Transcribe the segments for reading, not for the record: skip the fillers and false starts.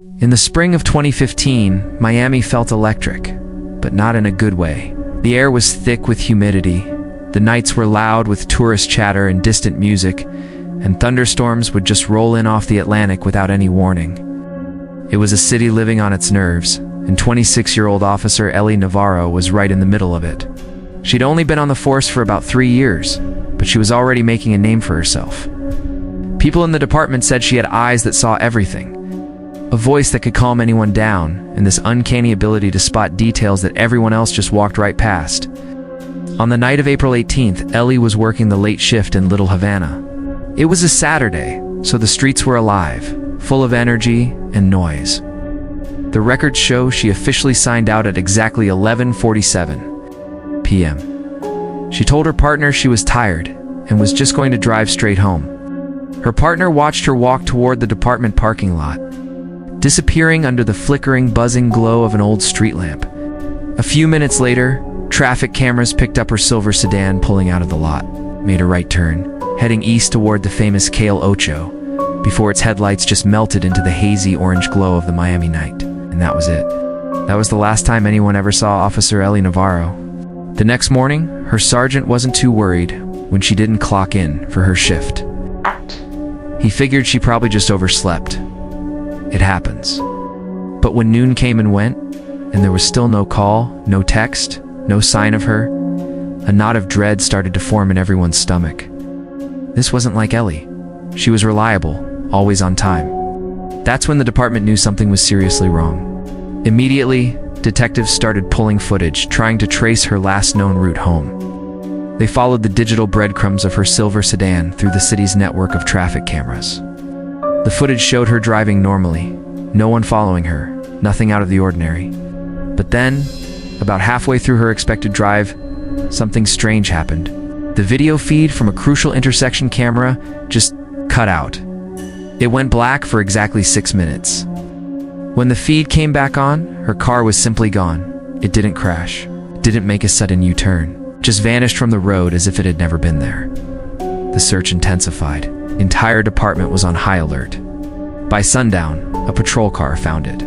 In the spring of 2015, Miami felt electric, but not in a good way. The air was thick with humidity, the nights were loud with tourist chatter and distant music, and thunderstorms would just roll in off the Atlantic without any warning. It was a city living on its nerves, and 26-year-old Officer Ellie Navarro was right in the middle of it. She'd only been on the force for about 3 years, but she was already making a name for herself. People in the department said she had eyes that saw everything, a voice that could calm anyone down, and this uncanny ability to spot details that everyone else just walked right past. On the night of April 18th, Ellie was working the late shift in Little Havana. It was a Saturday, so the streets were alive, full of energy and noise. The records show she officially signed out at exactly 11:47 p.m. She told her partner she was tired and was just going to drive straight home. Her partner watched her walk toward the department parking lot, disappearing under the flickering, buzzing glow of an old street lamp. A few minutes later, traffic cameras picked up her silver sedan pulling out of the lot, made a right turn, heading east toward the famous Calle Ocho, before its headlights just melted into the hazy orange glow of the Miami night. And that was it. That was the last time anyone ever saw Officer Ellie Navarro. The next morning, her sergeant wasn't too worried when she didn't clock in for her shift. He figured she probably just overslept. It happens. But when noon came and went, and there was still no call, no text, no sign of her, a knot of dread started to form in everyone's stomach. This wasn't like Ellie. She was reliable, always on time. That's when the department knew something was seriously wrong. Immediately, detectives started pulling footage, trying to trace her last known route home. They followed the digital breadcrumbs of her silver sedan through the city's network of traffic cameras. The footage showed her driving normally, no one following her, nothing out of the ordinary. But then, about halfway through her expected drive, something strange happened. The video feed from a crucial intersection camera just cut out. It went black for exactly 6 minutes. When the feed came back on, her car was simply gone. It didn't crash, didn't make a sudden U-turn, just vanished from the road as if it had never been there. The search intensified. The entire department was on high alert. By sundown, a patrol car found it.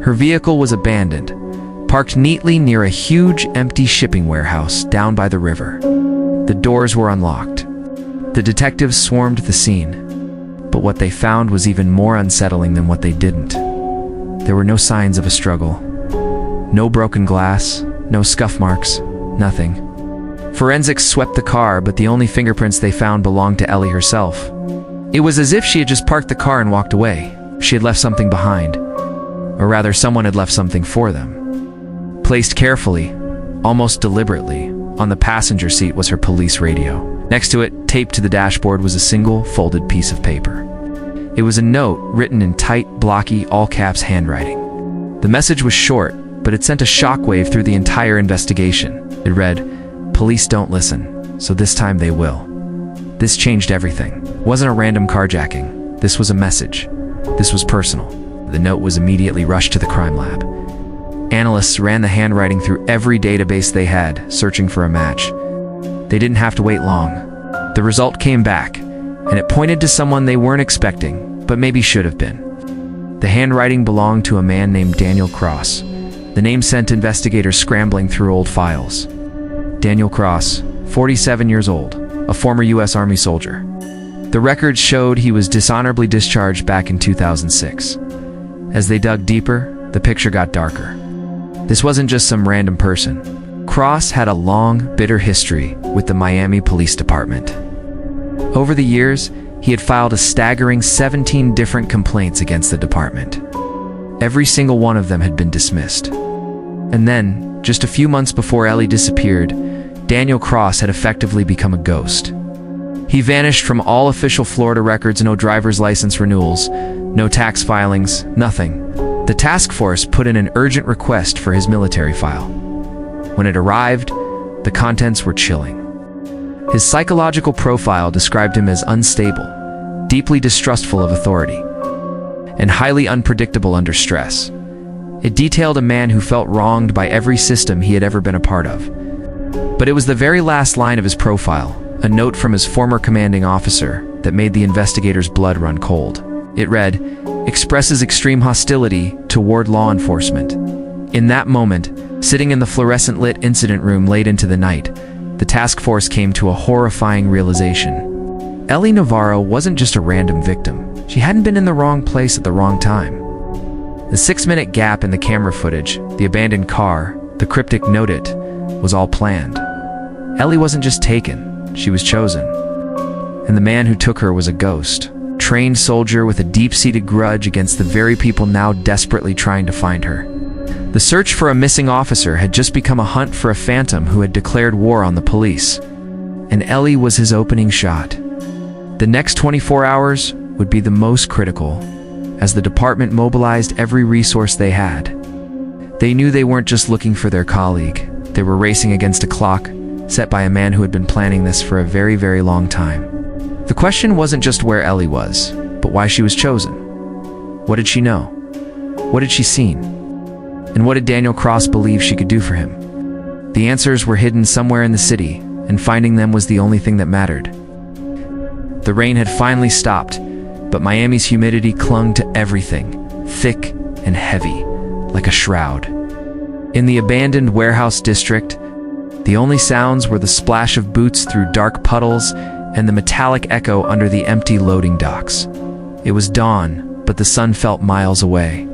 Her vehicle was abandoned, parked neatly near a huge, empty shipping warehouse down by the river. The doors were unlocked. The detectives swarmed the scene. But what they found was even more unsettling than what they didn't. There were no signs of a struggle. No broken glass, no scuff marks, nothing. Forensics swept the car, but the only fingerprints they found belonged to Ellie herself. It was as if she had just parked the car and walked away. She had left something behind. Or rather, someone had left something for them. Placed carefully, almost deliberately, on the passenger seat was her police radio. Next to it, taped to the dashboard, was a single, folded piece of paper. It was a note written in tight, blocky, all-caps handwriting. The message was short, but it sent a shockwave through the entire investigation. It read, "Police don't listen, so this time they will." This changed everything. It wasn't a random carjacking. This was a message. This was personal. The note was immediately rushed to the crime lab. Analysts ran the handwriting through every database they had, searching for a match. They didn't have to wait long. The result came back, and it pointed to someone they weren't expecting, but maybe should have been. The handwriting belonged to a man named Daniel Cross. The name sent investigators scrambling through old files. Daniel Cross, 47 years old, a former U.S. Army soldier. The records showed he was dishonorably discharged back in 2006. As they dug deeper, the picture got darker. This wasn't just some random person. Cross had a long, bitter history with the Miami Police Department. Over the years, he had filed a staggering 17 different complaints against the department. Every single one of them had been dismissed. And then, just a few months before Ellie disappeared, Daniel Cross had effectively become a ghost. He vanished from all official Florida records, no driver's license renewals, no tax filings, nothing. The task force put in an urgent request for his military file. When it arrived, the contents were chilling. His psychological profile described him as unstable, deeply distrustful of authority, and highly unpredictable under stress. It detailed a man who felt wronged by every system he had ever been a part of. But it was the very last line of his profile, a note from his former commanding officer, that made the investigators' blood run cold. It read, "Expresses extreme hostility toward law enforcement." In that moment, sitting in the fluorescent-lit incident room late into the night, the task force came to a horrifying realization. Ellie Navarro wasn't just a random victim. She hadn't been in the wrong place at the wrong time. The 6-minute gap in the camera footage, the abandoned car, the cryptic "note it," was all planned. Ellie wasn't just taken, she was chosen. And the man who took her was a ghost, trained soldier with a deep-seated grudge against the very people now desperately trying to find her. The search for a missing officer had just become a hunt for a phantom who had declared war on the police. And Ellie was his opening shot. The next 24 hours would be the most critical, as the department mobilized every resource they had. They knew they weren't just looking for their colleague. They were racing against a clock set by a man who had been planning this for a very, very long time. The question wasn't just where Ellie was, but why she was chosen. What did she know? What had she seen? And what did Daniel Cross believe she could do for him? The answers were hidden somewhere in the city, and finding them was the only thing that mattered. The rain had finally stopped, but Miami's humidity clung to everything, thick and heavy, like a shroud. In the abandoned warehouse district, the only sounds were the splash of boots through dark puddles and the metallic echo under the empty loading docks. It was dawn, but the sun felt miles away.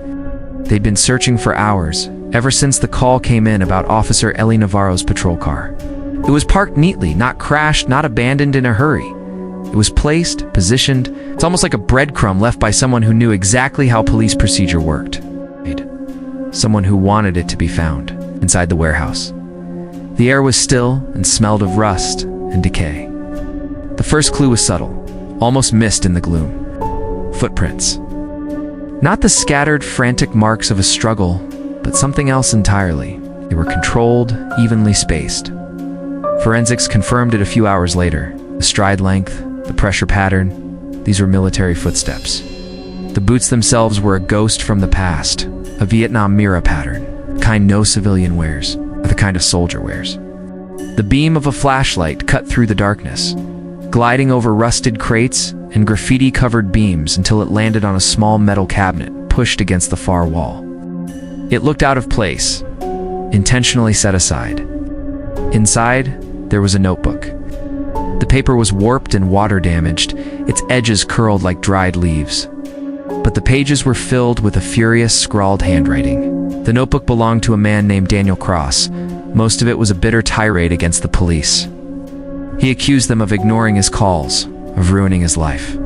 They'd been searching for hours, ever since the call came in about Officer Ellie Navarro's patrol car. It was parked neatly, not crashed, not abandoned in a hurry. It was placed, positioned. It's almost like a breadcrumb left by someone who knew exactly how police procedure worked. Someone who wanted it to be found inside the warehouse. The air was still and smelled of rust and decay. The first clue was subtle, almost missed in the gloom. Footprints. Not the scattered, frantic marks of a struggle, but something else entirely. They were controlled, evenly spaced. Forensics confirmed it a few hours later. The stride length, the pressure pattern, these were military footsteps. The boots themselves were a ghost from the past, a Vietnam Mira pattern, kind no civilian wears, or the kind a soldier wears. The beam of a flashlight cut through the darkness, gliding over rusted crates and graffiti-covered beams until it landed on a small metal cabinet pushed against the far wall. It looked out of place, intentionally set aside. Inside, there was a notebook. The paper was warped and water-damaged, its edges curled like dried leaves. But the pages were filled with a furious, scrawled handwriting. The notebook belonged to a man named Daniel Cross. Most of it was a bitter tirade against the police. He accused them of ignoring his calls, of ruining his life.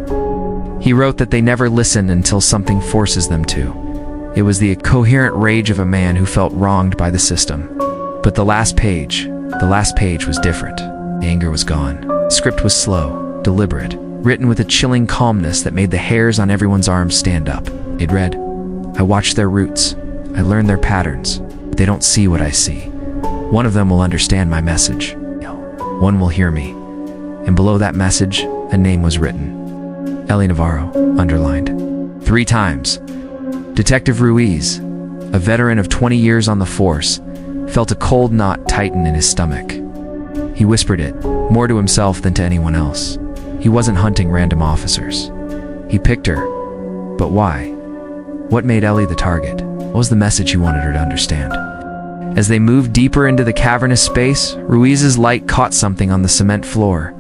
He wrote that they never listen until something forces them to. It was the coherent rage of a man who felt wronged by the system. But the last page was different. The anger was gone. The script was slow, deliberate, written with a chilling calmness that made the hairs on everyone's arms stand up. It read, "I watch their roots. I learn their patterns. But they don't see what I see. One of them will understand my message. One will hear me." And below that message, a name was written. Ellie Navarro, underlined. 3 times. Detective Ruiz, a veteran of 20 years on the force, felt a cold knot tighten in his stomach. He whispered it, more to himself than to anyone else. He wasn't hunting random officers. He picked her. But why? What made Ellie the target? What was the message he wanted her to understand? As they moved deeper into the cavernous space, Ruiz's light caught something on the cement floor.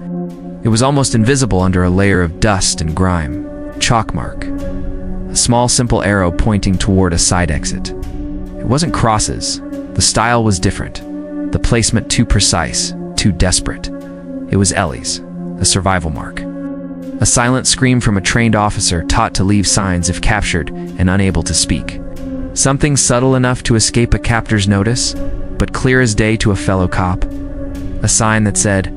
It was almost invisible under a layer of dust and grime. Chalk mark. A small, simple arrow pointing toward a side exit. It wasn't Cross's. The style was different. The placement too precise, too desperate. It was Ellie's, a survival mark. A silent scream from a trained officer taught to leave signs if captured and unable to speak. Something subtle enough to escape a captor's notice, but clear as day to a fellow cop. A sign that said,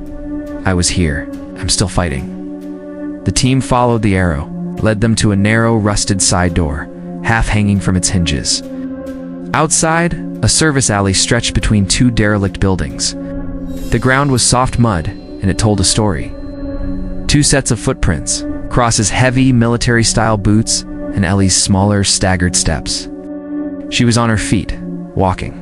"I was here. I'm still fighting." The team followed the arrow, led them to a narrow, rusted side door, half hanging from its hinges. Outside, a service alley stretched between 2 derelict buildings. The ground was soft mud, and it told a story. 2 sets of footprints, Cross's heavy, military-style boots, and Ellie's smaller, staggered steps. She was on her feet, walking.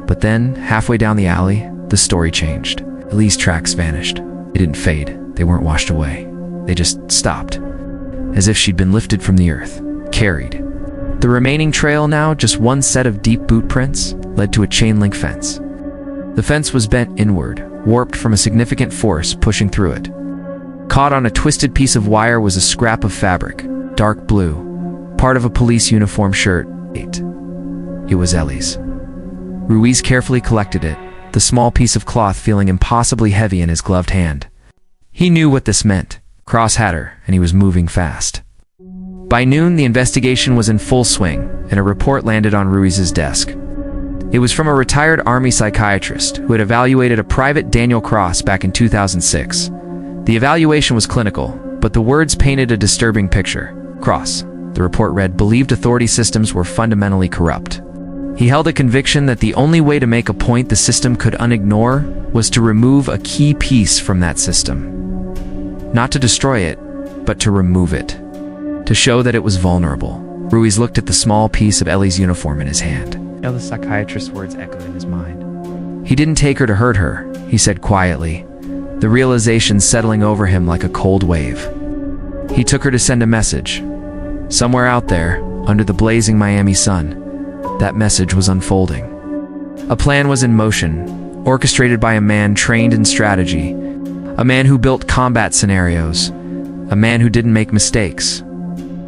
But then, halfway down the alley, the story changed. Ellie's tracks vanished. They didn't fade. They weren't washed away. They just stopped. as if she'd been lifted from the earth, carried. The remaining trail now, just one set of deep boot prints, led to a chain-link fence. The fence was bent inward, warped from a significant force pushing through it. Caught on a twisted piece of wire was a scrap of fabric, dark blue, part of a police uniform shirt. It was Ellie's. Ruiz carefully collected it, the small piece of cloth feeling impossibly heavy in his gloved hand. He knew what this meant. Cross had her, and he was moving fast. By noon, the investigation was in full swing, and a report landed on Ruiz's desk. It was from a retired Army psychiatrist who had evaluated a private Daniel Cross back in 2006. The evaluation was clinical, but the words painted a disturbing picture. Cross, the report read, believed authority systems were fundamentally corrupt. He held a conviction that the only way to make a point the system could unignore was to remove a key piece from that system. Not to destroy it, but to remove it. To show that it was vulnerable. Ruiz looked at the small piece of Ellie's uniform in his hand. The psychiatrist's words echoed in his mind. He didn't take her to hurt her, he said quietly, the realization settling over him like a cold wave. He took her to send a message. Somewhere out there, under the blazing Miami sun, that message was unfolding. A plan was in motion, orchestrated by a man trained in strategy, a man who built combat scenarios, a man who didn't make mistakes.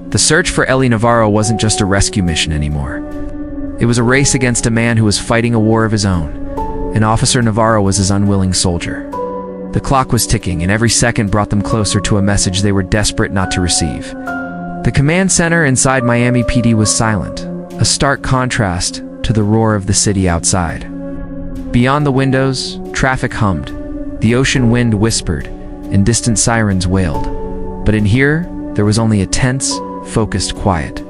The search for Ellie Navarro wasn't just a rescue mission anymore. It was a race against a man who was fighting a war of his own, and Officer Navarro was his unwilling soldier. The clock was ticking, and every second brought them closer to a message they were desperate not to receive. The command center inside Miami PD was silent, a stark contrast to the roar of the city outside. Beyond the windows, traffic hummed, the ocean wind whispered, and distant sirens wailed. But in here, there was only a tense, focused quiet.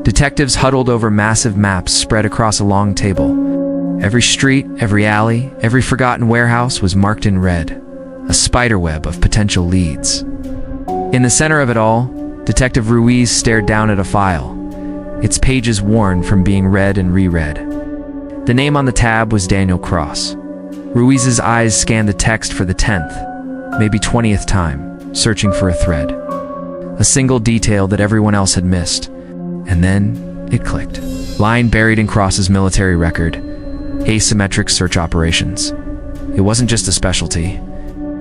Detectives huddled over massive maps spread across a long table. Every street, every alley, every forgotten warehouse was marked in red, a spiderweb of potential leads. In the center of it all, Detective Ruiz stared down at a file, its pages worn from being read and reread. The name on the tab was Daniel Cross. Ruiz's eyes scanned the text for the 10th, maybe 20th time, searching for a thread. A single detail that everyone else had missed. And then it clicked. Line buried in Cross's military record, asymmetric search operations. It wasn't just a specialty,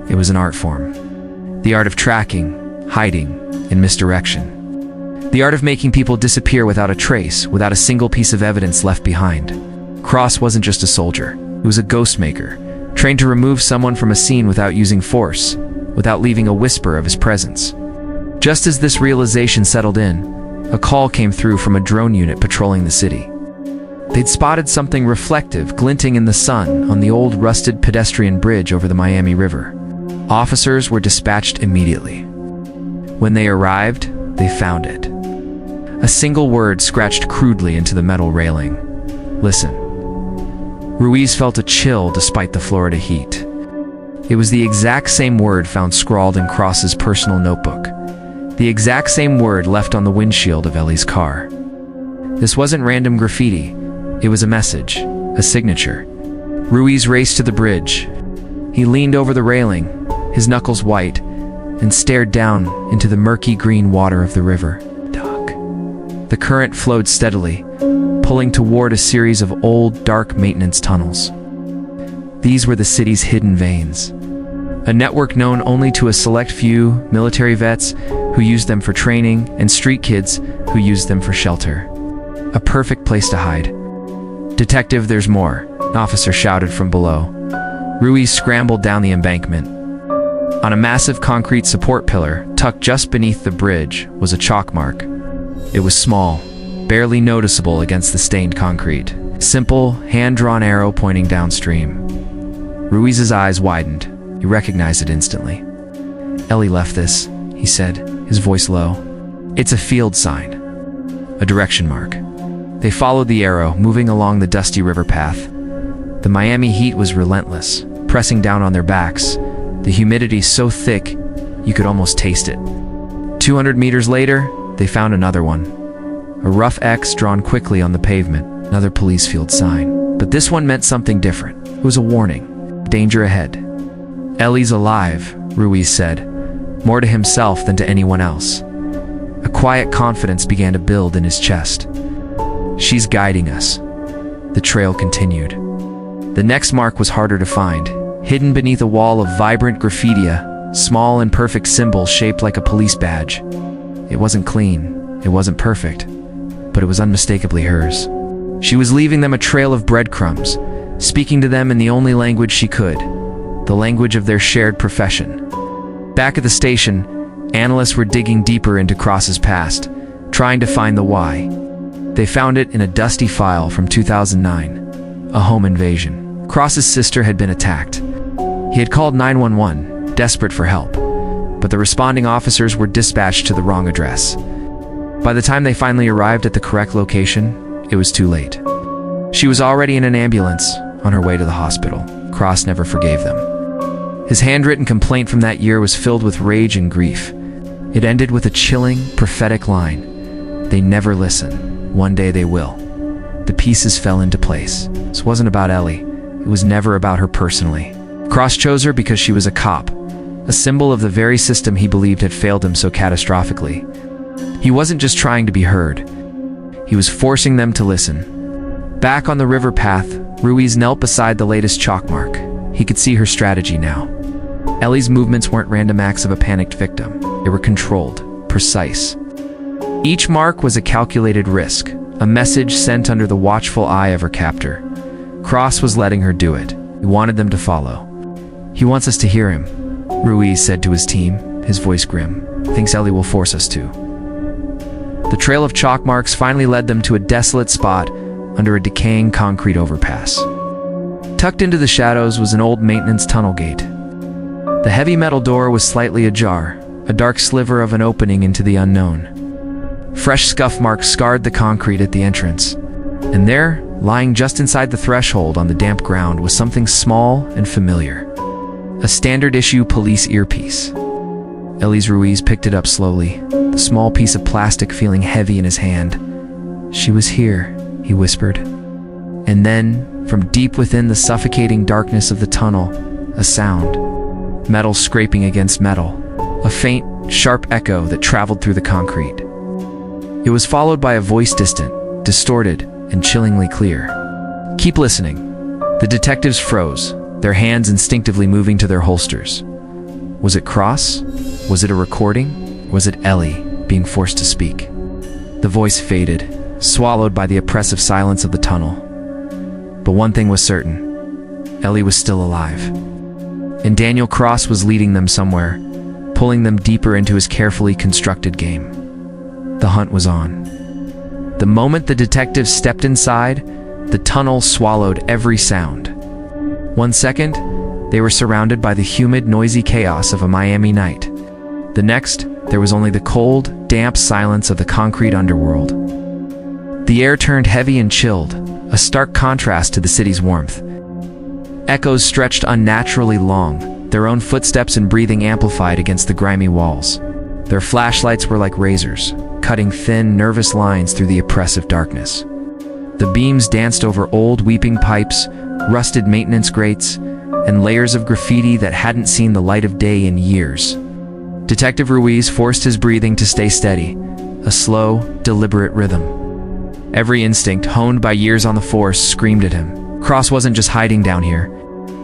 it was an art form. The art of tracking, hiding, and misdirection. The art of making people disappear without a trace, without a single piece of evidence left behind. Cross wasn't just a soldier, he was a ghost maker, trained to remove someone from a scene without using force, without leaving a whisper of his presence. Just as this realization settled in, a call came through from a drone unit patrolling the city. They'd spotted something reflective glinting in the sun on the old rusted pedestrian bridge over the Miami River. Officers were dispatched immediately. When they arrived, they found it. A single word scratched crudely into the metal railing. Listen. Ruiz felt a chill despite the Florida heat. It was the exact same word found scrawled in Cross's personal notebook. The exact same word left on the windshield of Ellie's car. This wasn't random graffiti. It was a message, a signature. Ruiz raced to the bridge. He leaned over the railing, his knuckles white, and stared down into the murky green water of the river. The current flowed steadily, pulling toward a series of old, dark maintenance tunnels. These were the city's hidden veins. A network known only to a select few military vets who used them for training and street kids who used them for shelter. A perfect place to hide. "Detective, there's more," an officer shouted from below. Ruiz scrambled down the embankment. On a massive concrete support pillar, tucked just beneath the bridge, was a chalk mark. It was small, barely noticeable against the stained concrete. Simple, hand-drawn arrow pointing downstream. Ruiz's eyes widened. He recognized it instantly. "Ellie left this," he said, his voice low. "It's a field sign. A direction mark." They followed the arrow, moving along the dusty river path. The Miami heat was relentless, pressing down on their backs, the humidity so thick you could almost taste it. 200 meters later, they found another one. A rough X drawn quickly on the pavement, another police field sign. But this one meant something different. It was a warning. Danger ahead. "Ellie's alive," Ruiz said, more to himself than to anyone else. A quiet confidence began to build in his chest. "She's guiding us." The trail continued. The next mark was harder to find, hidden beneath a wall of vibrant graffiti, a small and perfect symbol shaped like a police badge. It wasn't clean, it wasn't perfect, but it was unmistakably hers. She was leaving them a trail of breadcrumbs, speaking to them in the only language she could, the language of their shared profession. Back at the station, analysts were digging deeper into Cross's past, trying to find the why. They found it in a dusty file from 2009, a home invasion. Cross's sister had been attacked. He had called 911, desperate for help, but the responding officers were dispatched to the wrong address. By the time they finally arrived at the correct location, it was too late. She was already in an ambulance, on her way to the hospital. Cross never forgave them. His handwritten complaint from that year was filled with rage and grief. It ended with a chilling, prophetic line. "They never listen. One day they will." The pieces fell into place. This wasn't about Ellie. It was never about her personally. Cross chose her because she was a cop, a symbol of the very system he believed had failed him so catastrophically. He wasn't just trying to be heard. He was forcing them to listen. Back on the river path, Ruiz knelt beside the latest chalk mark. He could see her strategy now. Ellie's movements weren't random acts of a panicked victim. They were controlled, precise. Each mark was a calculated risk, a message sent under the watchful eye of her captor. Cross was letting her do it. He wanted them to follow. "He wants us to hear him," Ruiz said to his team, his voice grim. "Thinks Ellie will force us to." The trail of chalk marks finally led them to a desolate spot under a decaying concrete overpass. Tucked into the shadows was an old maintenance tunnel gate. The heavy metal door was slightly ajar, a dark sliver of an opening into the unknown. Fresh scuff marks scarred the concrete at the entrance. And there, lying just inside the threshold on the damp ground, was something small and familiar. A standard-issue police earpiece. Ellie Ruiz picked it up slowly, the small piece of plastic feeling heavy in his hand. "She was here," he whispered. And then, from deep within the suffocating darkness of the tunnel, a sound. Metal scraping against metal. A faint, sharp echo that traveled through the concrete. It was followed by a voice distant, distorted, and chillingly clear. "Keep listening." The detectives froze, their hands instinctively moving to their holsters. Was it Cross? Was it a recording? Was it Ellie, being forced to speak? The voice faded, swallowed by the oppressive silence of the tunnel. But one thing was certain. Ellie was still alive. And Daniel Cross was leading them somewhere, pulling them deeper into his carefully constructed game. The hunt was on. The moment the detectives stepped inside, the tunnel swallowed every sound. 1 second, they were surrounded by the humid, noisy chaos of a Miami night. The next, there was only the cold, damp silence of the concrete underworld. The air turned heavy and chilled, a stark contrast to the city's warmth. Echoes stretched unnaturally long, their own footsteps and breathing amplified against the grimy walls. Their flashlights were like razors, cutting thin, nervous lines through the oppressive darkness. The beams danced over old weeping pipes, rusted maintenance grates, and layers of graffiti that hadn't seen the light of day in years. Detective Ruiz forced his breathing to stay steady, a slow, deliberate rhythm. Every instinct, honed by years on the force, screamed at him. Cross wasn't just hiding down here.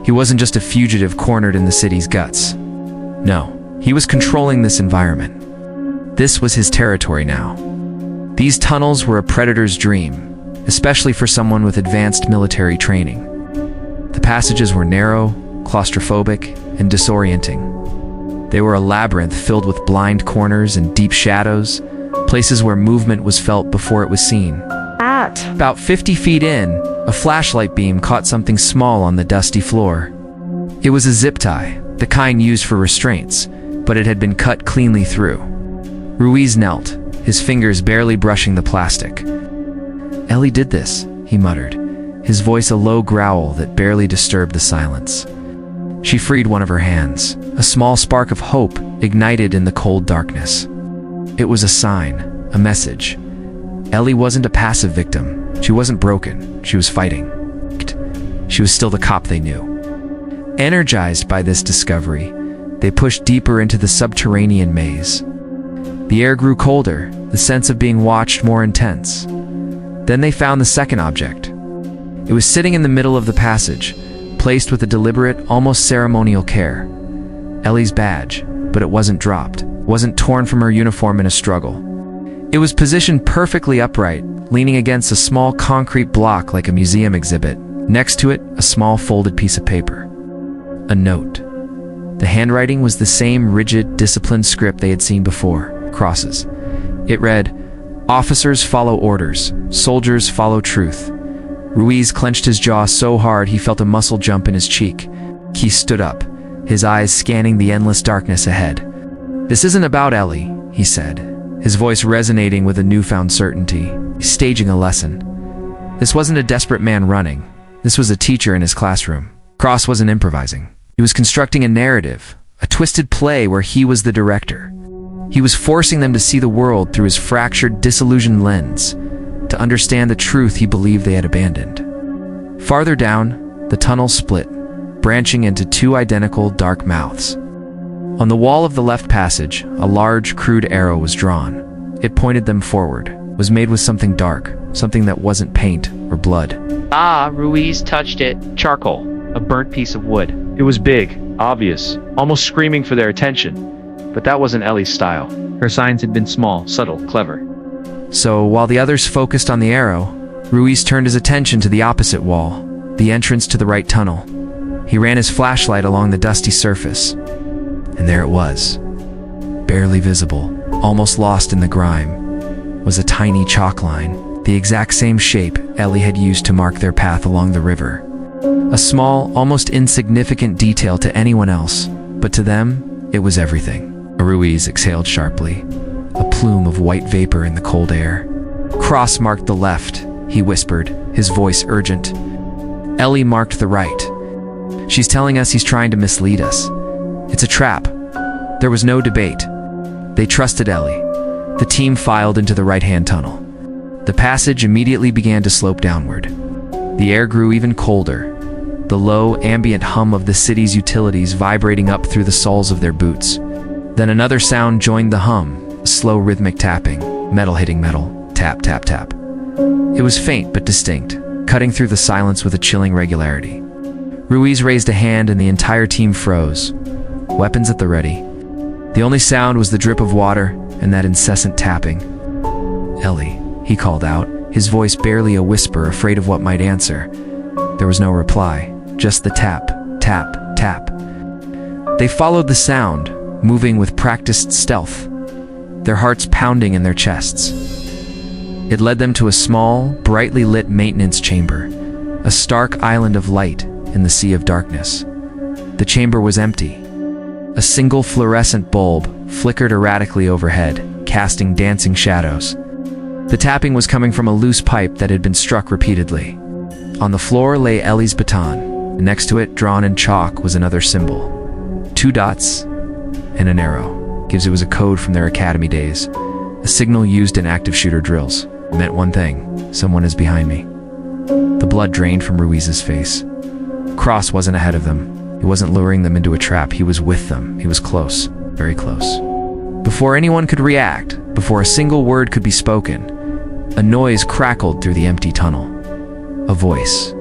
He wasn't just a fugitive cornered in the city's guts. No, he was controlling this environment. This was his territory now. These tunnels were a predator's dream, especially for someone with advanced military training. The passages were narrow, claustrophobic, and disorienting. They were a labyrinth filled with blind corners and deep shadows, places where movement was felt before it was seen. About 50 feet in, a flashlight beam caught something small on the dusty floor. It was a zip tie, the kind used for restraints, but it had been cut cleanly through. Ruiz knelt, his fingers barely brushing the plastic. "Ellie did this," he muttered, his voice a low growl that barely disturbed the silence. She freed one of her hands, a small spark of hope ignited in the cold darkness. It was a sign, a message. Ellie wasn't a passive victim. She wasn't broken. She was fighting. She was still the cop they knew. Energized by this discovery, they pushed deeper into the subterranean maze. The air grew colder, the sense of being watched more intense. Then they found the second object. It was sitting in the middle of the passage, placed with a deliberate, almost ceremonial care. Ellie's badge, but it wasn't dropped, wasn't torn from her uniform in a struggle. It was positioned perfectly upright, leaning against a small concrete block like a museum exhibit. Next to it, a small folded piece of paper. A note. The handwriting was the same rigid, disciplined script they had seen before, crosses. It read, "Officers follow orders, soldiers follow truth." Ruiz clenched his jaw so hard he felt a muscle jump in his cheek. He stood up, his eyes scanning the endless darkness ahead. "This isn't about Ellie," he said, his voice resonating with a newfound certainty. He's staging a lesson. This wasn't a desperate man running. This was a teacher in his classroom. Cross wasn't improvising. He was constructing a narrative, a twisted play where he was the director. He was forcing them to see the world through his fractured, disillusioned lens, to understand the truth he believed they had abandoned. Farther down, the tunnel split, branching into two identical, dark mouths. On the wall of the left passage, a large, crude arrow was drawn. It pointed them forward, was made with something dark, something that wasn't paint or blood. Ah, Ruiz touched it. Charcoal. A burnt piece of wood. It was big, obvious, almost screaming for their attention. But that wasn't Ellie's style. Her signs had been small, subtle, clever. So, while the others focused on the arrow, Ruiz turned his attention to the opposite wall, the entrance to the right tunnel. He ran his flashlight along the dusty surface. And there it was. Barely visible, almost lost in the grime, was a tiny chalk line, the exact same shape Ellie had used to mark their path along the river. A small, almost insignificant detail to anyone else, but to them, it was everything. Ruiz exhaled sharply, a plume of white vapor in the cold air. "Cross marked the left," he whispered, his voice urgent. "Ellie marked the right. She's telling us he's trying to mislead us. It's a trap." There was no debate. They trusted Ellie. The team filed into the right-hand tunnel. The passage immediately began to slope downward. The air grew even colder, the low, ambient hum of the city's utilities vibrating up through the soles of their boots. Then another sound joined the hum, a slow rhythmic tapping, metal hitting metal, tap, tap, tap. It was faint but distinct, cutting through the silence with a chilling regularity. Ruiz raised a hand and the entire team froze, weapons at the ready. The only sound was the drip of water and that incessant tapping. "Ellie," he called out, his voice barely a whisper, afraid of what might answer. There was no reply, just the tap, tap, tap. They followed the sound, moving with practiced stealth, their hearts pounding in their chests. It led them to a small, brightly lit maintenance chamber, a stark island of light in the sea of darkness. The chamber was empty. A single fluorescent bulb flickered erratically overhead, casting dancing shadows. The tapping was coming from a loose pipe that had been struck repeatedly. On the floor lay Ellie's baton, and next to it, drawn in chalk, was another symbol. 2 dots and an arrow. Gives it was a code from their academy days, a signal used in active shooter drills. It meant one thing: someone is behind me. The blood drained from Ruiz's face. Cross wasn't ahead of them. He wasn't luring them into a trap. He was with them. He was close, very close. Before anyone could react, before a single word could be spoken, a noise crackled through the empty tunnel. A voice.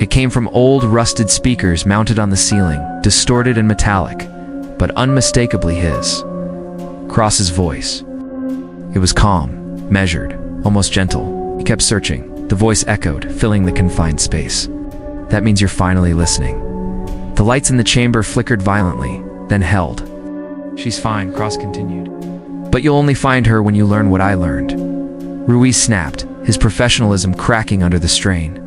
It came from old, rusted speakers mounted on the ceiling, distorted and metallic, but unmistakably his. Cross's voice. It was calm, measured, almost gentle. He kept searching. The voice echoed, filling the confined space. "That means you're finally listening." The lights in the chamber flickered violently, then held. "She's fine," Cross continued. "But you'll only find her when you learn what I learned." Ruiz snapped, his professionalism cracking under the strain.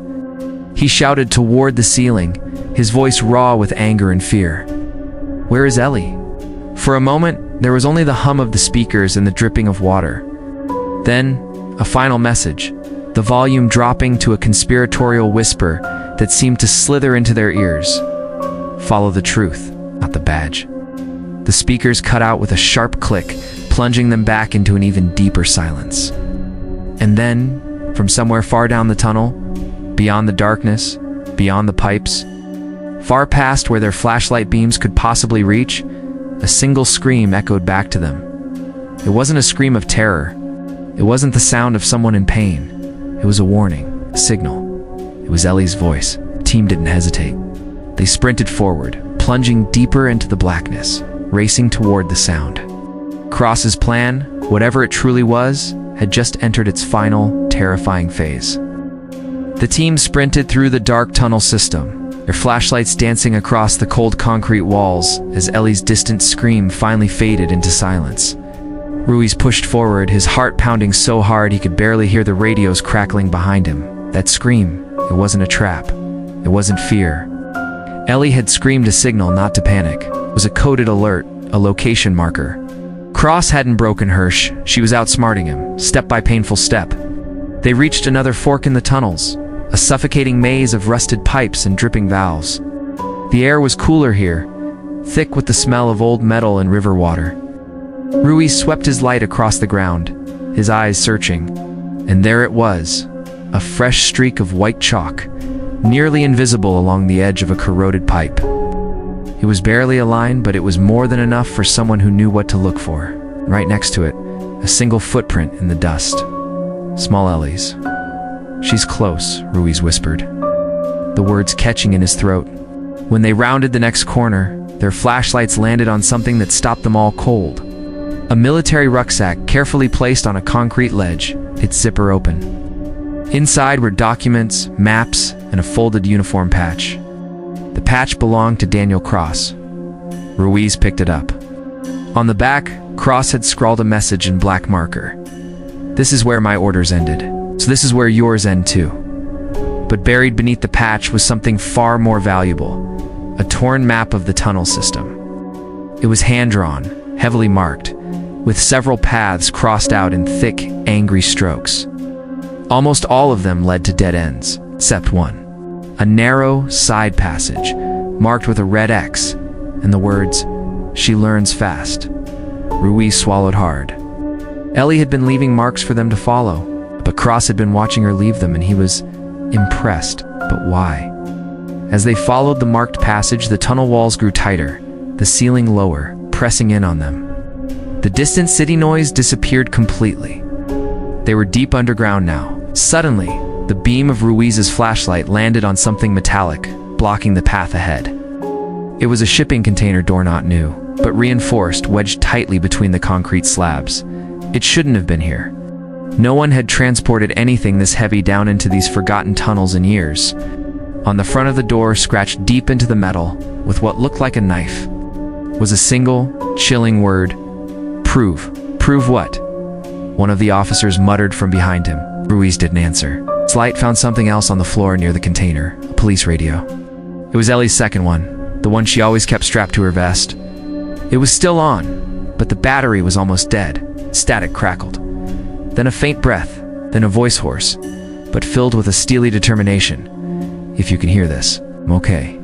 He shouted toward the ceiling, his voice raw with anger and fear. "Where is Ellie?" For a moment, there was only the hum of the speakers and the dripping of water. Then, a final message, the volume dropping to a conspiratorial whisper that seemed to slither into their ears. "Follow the truth, not the badge." The speakers cut out with a sharp click, plunging them back into an even deeper silence. And then, from somewhere far down the tunnel, beyond the darkness, beyond the pipes, far past where their flashlight beams could possibly reach, a single scream echoed back to them. It wasn't a scream of terror. It wasn't the sound of someone in pain. It was a warning, a signal. It was Ellie's voice. The team didn't hesitate. They sprinted forward, plunging deeper into the blackness, racing toward the sound. Cross's plan, whatever it truly was, had just entered its final, terrifying phase. The team sprinted through the dark tunnel system, their flashlights dancing across the cold concrete walls as Ellie's distant scream finally faded into silence. Ruiz pushed forward, his heart pounding so hard he could barely hear the radios crackling behind him. That scream, it wasn't a trap. It wasn't fear. Ellie had screamed a signal not to panic. It was a coded alert, a location marker. Cross hadn't broken Hirsch. She was outsmarting him, step by painful step. They reached another fork in the tunnels, a suffocating maze of rusted pipes and dripping valves. The air was cooler here, thick with the smell of old metal and river water. Ruiz swept his light across the ground, his eyes searching, and there it was, a fresh streak of white chalk, nearly invisible along the edge of a corroded pipe. It was barely a line, but it was more than enough for someone who knew what to look for. Right next to it, a single footprint in the dust. Small Ellie's. "She's close," Ruiz whispered, the words catching in his throat. When they rounded the next corner, their flashlights landed on something that stopped them all cold. A military rucksack carefully placed on a concrete ledge, its zipper open. Inside were documents, maps, and a folded uniform patch. The patch belonged to Daniel Cross. Ruiz picked it up. On the back, Cross had scrawled a message in black marker. "This is where my orders ended, so this is where yours end too." But buried beneath the patch was something far more valuable, a torn map of the tunnel system. It was hand-drawn, heavily marked, with several paths crossed out in thick, angry strokes. Almost all of them led to dead ends, except one. A narrow side passage, marked with a red X, and the words, "She learns fast." Ruiz swallowed hard. Ellie had been leaving marks for them to follow, but Cross had been watching her leave them, and he was impressed. But why? As they followed the marked passage, the tunnel walls grew tighter, the ceiling lower, pressing in on them. The distant city noise disappeared completely. They were deep underground now. Suddenly, the beam of Ruiz's flashlight landed on something metallic, blocking the path ahead. It was a shipping container door, not new, but reinforced, wedged tightly between the concrete slabs. It shouldn't have been here. No one had transported anything this heavy down into these forgotten tunnels in years. On the front of the door, scratched deep into the metal, with what looked like a knife, was a single, chilling word: "Prove." "Prove what?" One of the officers muttered from behind him. Ruiz didn't answer. His light found something else on the floor near the container, a police radio. It was Ellie's second one, the one she always kept strapped to her vest. It was still on, but the battery was almost dead. Static crackled. Then a faint breath, then a voice hoarse, but filled with a steely determination. "If you can hear this, I'm okay.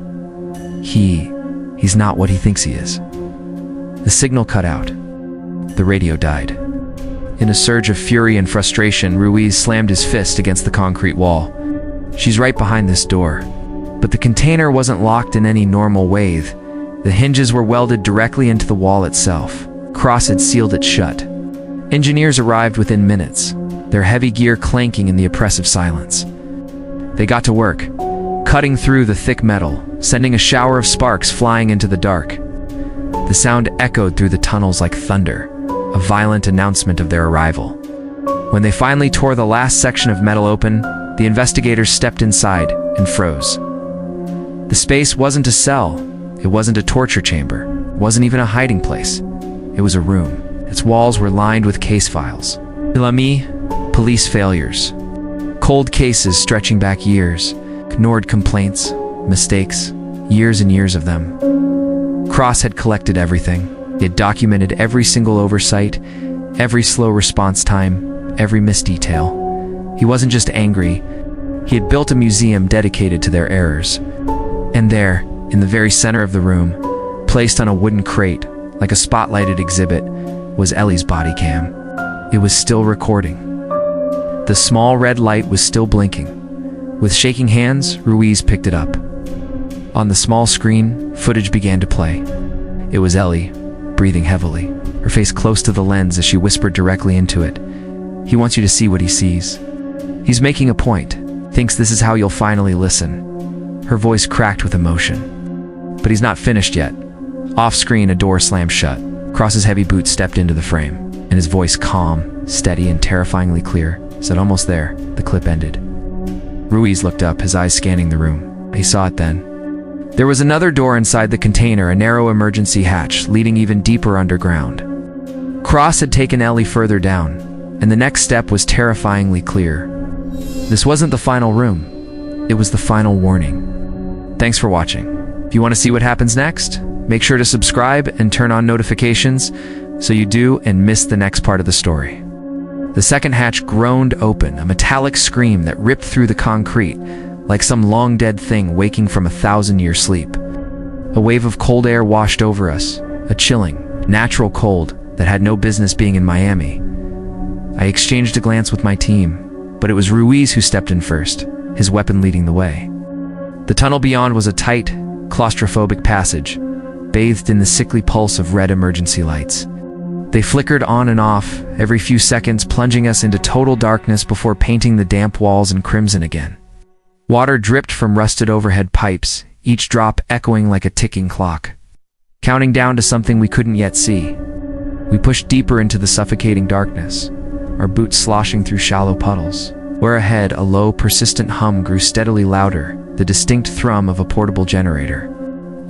He's not what he thinks he is." The signal cut out. The radio died. In a surge of fury and frustration, Ruiz slammed his fist against the concrete wall. "She's right behind this door." But the container wasn't locked in any normal way. The hinges were welded directly into the wall itself. Cross had sealed it shut. Engineers arrived within minutes, their heavy gear clanking in the oppressive silence. They got to work, cutting through the thick metal, sending a shower of sparks flying into the dark. The sound echoed through the tunnels like thunder, a violent announcement of their arrival. When they finally tore the last section of metal open, the investigators stepped inside and froze. The space wasn't a cell, it wasn't a torture chamber, it wasn't even a hiding place. It was a room. Its walls were lined with case files. Ilami, police failures. Cold cases stretching back years, ignored complaints, mistakes, years and years of them. Cross had collected everything. He had documented every single oversight, every slow response time, every missed detail. He wasn't just angry, he had built a museum dedicated to their errors. And there, in the very center of the room, placed on a wooden crate, like a spotlighted exhibit, was Ellie's body cam. It was still recording. The small red light was still blinking. With shaking hands, Ruiz picked it up. On the small screen, footage began to play. It was Ellie, breathing heavily. her face close to the lens as she whispered directly into it. He wants you to see what he sees. He's making a point, thinks this is how you'll finally listen. Her voice cracked with emotion. But he's not finished yet. Off-screen, a door slammed shut. Cross's heavy boots stepped into the frame, and his voice, calm, steady, and terrifyingly clear, said, "Almost there." The clip ended. Ruiz looked up, his eyes scanning the room. He saw it then. There was another door inside the container, a narrow emergency hatch leading even deeper underground. Cross had taken Ellie further down, and the next step was terrifyingly clear. This wasn't the final room. It was the final warning. Thanks for watching. If you want to see what happens next, make sure to subscribe and turn on notifications so you do and miss the next part of the story. The second hatch groaned open, a metallic scream that ripped through the concrete, like some long-dead thing waking from a 1,000-year sleep. A wave of cold air washed over us, a chilling, natural cold that had no business being in Miami. I exchanged a glance with my team, but it was Ruiz who stepped in first, his weapon leading the way. The tunnel beyond was a tight, claustrophobic passage, bathed in the sickly pulse of red emergency lights. They flickered on and off, every few seconds plunging us into total darkness before painting the damp walls in crimson again. Water dripped from rusted overhead pipes, each drop echoing like a ticking clock, counting down to something we couldn't yet see. We pushed deeper into the suffocating darkness, our boots sloshing through shallow puddles, where ahead a low, persistent hum grew steadily louder, the distinct thrum of a portable generator.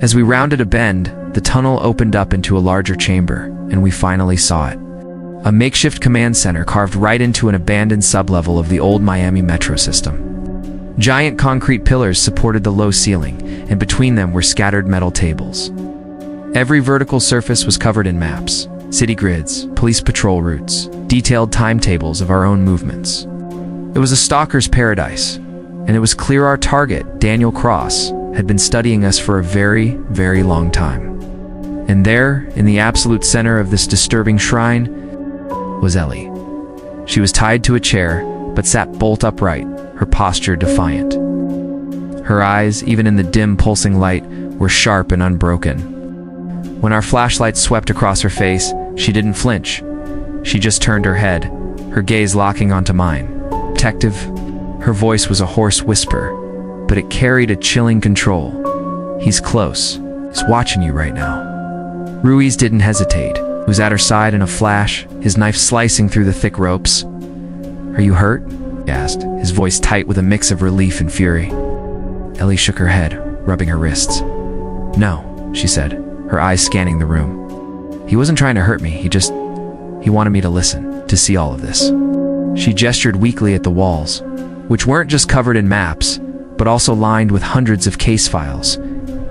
As we rounded a bend, the tunnel opened up into a larger chamber, and we finally saw it. A makeshift command center carved right into an abandoned sublevel of the old Miami metro system. Giant concrete pillars supported the low ceiling, and between them were scattered metal tables. Every vertical surface was covered in maps, city grids, police patrol routes, detailed timetables of our own movements. It was a stalker's paradise, and it was clear our target, Daniel Cross, had been studying us for a very, very long time. And there, in the absolute center of this disturbing shrine, was Ellie. She was tied to a chair, but sat bolt upright, her posture defiant. Her eyes, even in the dim, pulsing light, were sharp and unbroken. When our flashlight swept across her face, she didn't flinch. She just turned her head, her gaze locking onto mine. "Detective," her voice was a hoarse whisper, but it carried a chilling control. "He's close. He's watching you right now." Ruiz didn't hesitate. He was at her side in a flash, his knife slicing through the thick ropes. "Are you hurt?" he asked, his voice tight with a mix of relief and fury. Ellie shook her head, rubbing her wrists. "No," she said, her eyes scanning the room. "He wasn't trying to hurt me, he wanted me to listen, to see all of this." She gestured weakly at the walls, which weren't just covered in maps, but also lined with hundreds of case files,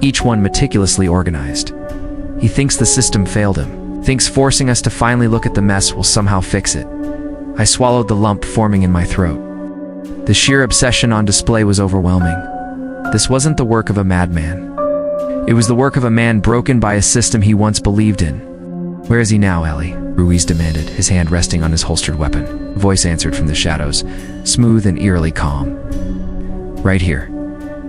each one meticulously organized. "He thinks the system failed him, thinks forcing us to finally look at the mess will somehow fix it." I swallowed the lump forming in my throat. The sheer obsession on display was overwhelming. This wasn't the work of a madman. It was the work of a man broken by a system he once believed in. "Where is he now, Ellie?" Ruiz demanded, his hand resting on his holstered weapon. A voice answered from the shadows, smooth and eerily calm. "Right here."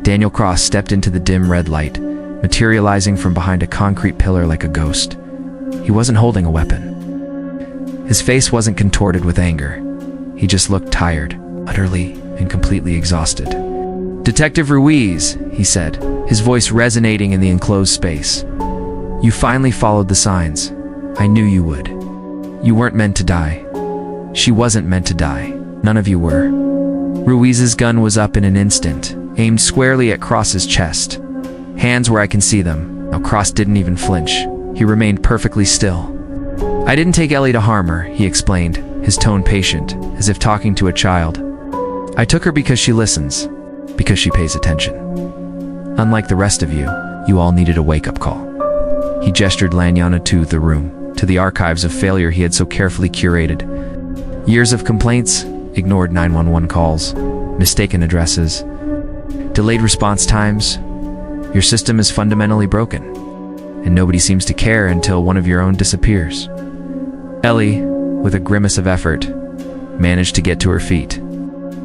Daniel Cross stepped into the dim red light, materializing from behind a concrete pillar like a ghost. He wasn't holding a weapon. His face wasn't contorted with anger. He just looked tired, utterly and completely exhausted. "Detective Ruiz," he said, his voice resonating in the enclosed space. "You finally followed the signs. I knew you would. You weren't meant to die. She wasn't meant to die. None of you were." Ruiz's gun was up in an instant, aimed squarely at Cross's chest. Hands where I can see them. Now Cross didn't even flinch. He remained perfectly still. "I didn't take Ellie to harm her," he explained, his tone patient, as if talking to a child. "I took her because she listens, because she pays attention. Unlike the rest of you, you all needed a wake-up call." He gestured Lanyana to the room, to the archives of failure he had so carefully curated. Years of complaints, ignored 911 calls, mistaken addresses, delayed response times. Your system is fundamentally broken, and nobody seems to care until one of your own disappears. Ellie, with a grimace of effort, managed to get to her feet.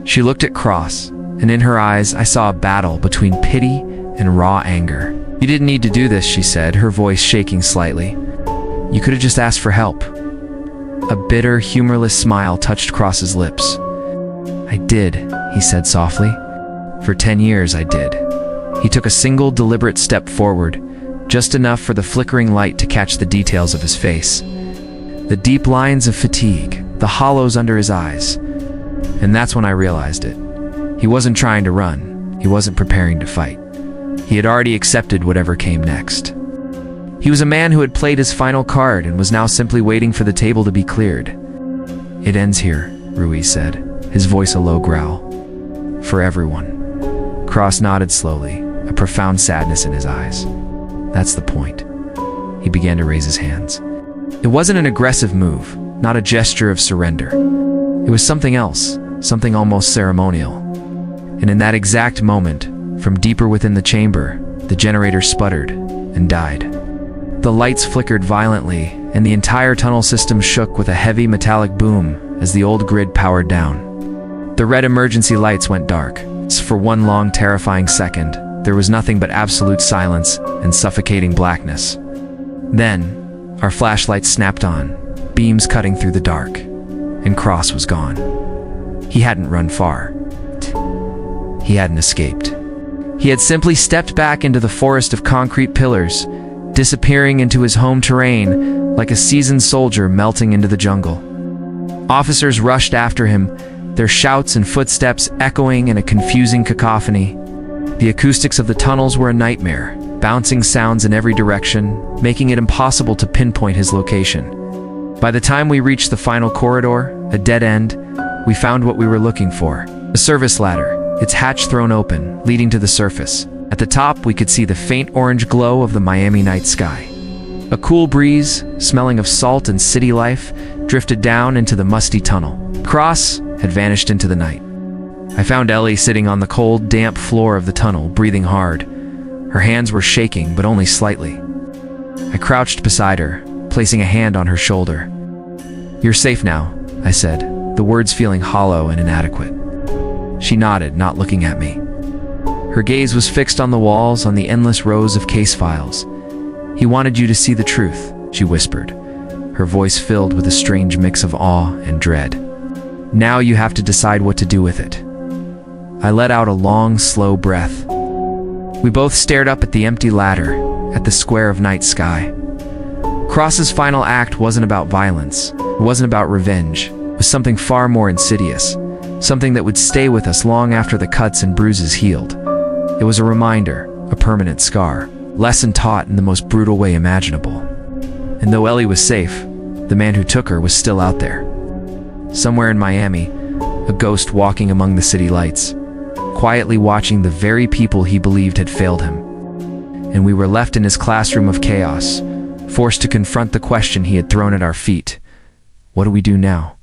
She looked at Cross, and in her eyes I saw a battle between pity and raw anger. "You didn't need to do this," she said, her voice shaking slightly. You could have just asked for help." A bitter, humorless smile touched Cross's lips. "I did," he said softly. "For 10 years, I did." He took a single, deliberate step forward, just enough for the flickering light to catch the details of his face. The deep lines of fatigue, the hollows under his eyes. And that's when I realized it. He wasn't trying to run. He wasn't preparing to fight. He had already accepted whatever came next. He was a man who had played his final card and was now simply waiting for the table to be cleared. "It ends here," Ruiz said, his voice a low growl. "For everyone." Cross nodded slowly, a profound sadness in his eyes. "That's the point." He began to raise his hands. It wasn't an aggressive move, not a gesture of surrender. It was something else, something almost ceremonial. And in that exact moment, from deeper within the chamber, the generator sputtered and died. The lights flickered violently, and the entire tunnel system shook with a heavy metallic boom as the old grid powered down. The red emergency lights went dark. For one long, terrifying second, there was nothing but absolute silence and suffocating blackness. Then, our flashlights snapped on, beams cutting through the dark, and Cross was gone. He hadn't run far. He hadn't escaped. He had simply stepped back into the forest of concrete pillars, disappearing into his home terrain like a seasoned soldier melting into the jungle. Officers rushed after him, their shouts and footsteps echoing in a confusing cacophony. The acoustics of the tunnels were a nightmare, bouncing sounds in every direction, making it impossible to pinpoint his location. By the time we reached the final corridor, a dead end, we found what we were looking for. A service ladder, its hatch thrown open, leading to the surface. At the top, we could see the faint orange glow of the Miami night sky. A cool breeze, smelling of salt and city life, drifted down into the musty tunnel. Cross had vanished into the night. I found Ellie sitting on the cold, damp floor of the tunnel, breathing hard. Her hands were shaking, but only slightly. I crouched beside her, placing a hand on her shoulder. "You're safe now," I said, the words feeling hollow and inadequate. She nodded, not looking at me. Her gaze was fixed on the walls, on the endless rows of case files. "He wanted you to see the truth," she whispered, her voice filled with a strange mix of awe and dread. "Now you have to decide what to do with it." I let out a long, slow breath. We both stared up at the empty ladder, at the square of night sky. Cross's final act wasn't about violence. It wasn't about revenge. It was something far more insidious. Something that would stay with us long after the cuts and bruises healed. It was a reminder, a permanent scar, lesson taught in the most brutal way imaginable. And though Ellie was safe, the man who took her was still out there. Somewhere in Miami, a ghost walking among the city lights, quietly watching the very people he believed had failed him. And we were left in his classroom of chaos, forced to confront the question he had thrown at our feet. What do we do now?